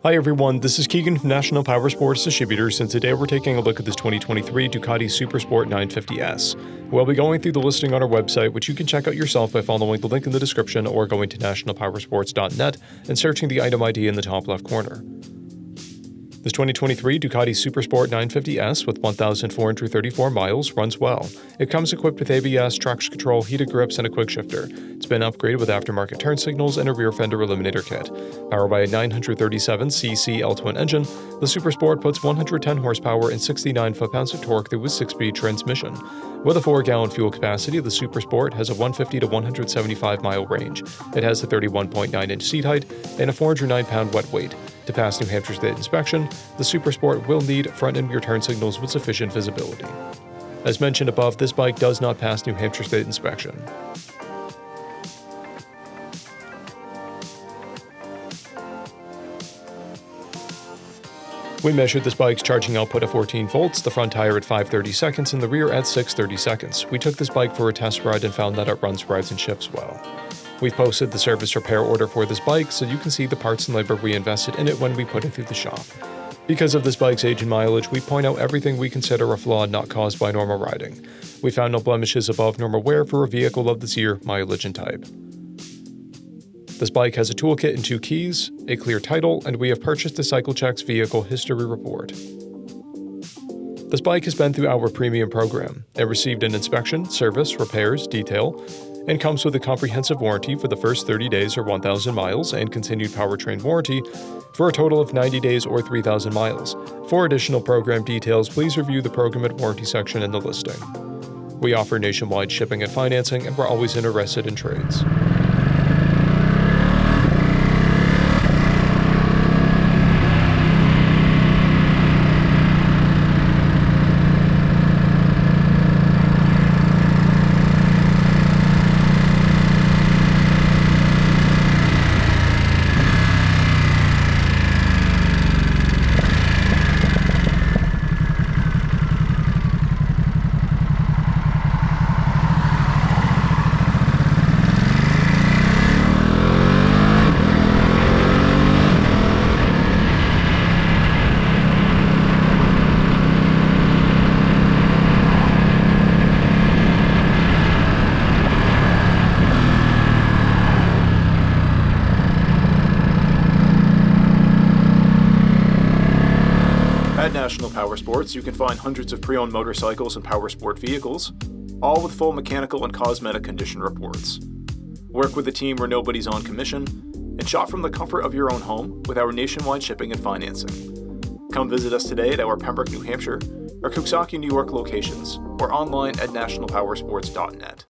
Hi everyone, this is Keegan from National Powersports Distributors, and today we're taking a look at this 2023 Ducati SuperSport 950S. We'll be going through the listing on our website, which you can check out yourself by following the link in the description or going to nationalpowersports.net and searching the item ID in the top left corner. This 2023 Ducati SuperSport 950S with 1,434 miles runs well. It comes equipped with ABS, traction control, heated grips, and a quick shifter. It's been upgraded with aftermarket turn signals and a rear fender eliminator kit. Powered by a 937cc L-twin engine, the SuperSport puts 110 horsepower and 69 foot-pounds of torque through a 6-speed transmission. With a 4-gallon fuel capacity, the SuperSport has a 150 to 175-mile range. It has a 31.9-inch seat height and a 409-pound wet weight. To pass New Hampshire State inspection, the SuperSport will need front and rear turn signals with sufficient visibility. As mentioned above, this bike does not pass New Hampshire State inspection. We measured this bike's charging output at 14 volts, the front tire at 5/30 seconds, and the rear at 6/30 seconds. We took this bike for a test ride and found that it runs, rides, and shifts well. We've posted the service repair order for this bike so you can see the parts and labor we invested in it when we put it through the shop. Because of this bike's age and mileage, we point out everything we consider a flaw not caused by normal riding. We found no blemishes above normal wear for a vehicle of this year, mileage, and type. This bike has a toolkit and 2 keys, a clear title, and we have purchased the CycleCheck's vehicle history report. This bike has been through our premium program. It received an inspection, service, repairs, detail, and comes with a comprehensive warranty for the first 30 days or 1,000 miles and continued powertrain warranty for a total of 90 days or 3,000 miles. For additional program details, please review the program and warranty section in the listing. We offer nationwide shipping and financing, and we're always interested in trades. At National Powersports, you can find hundreds of pre-owned motorcycles and powersport vehicles, all with full mechanical and cosmetic condition reports. Work with a team where nobody's on commission, and shop from the comfort of your own home with our nationwide shipping and financing. Come visit us today at our Pembroke, New Hampshire, or Coxsackie, New York locations, or online at nationalpowersports.net.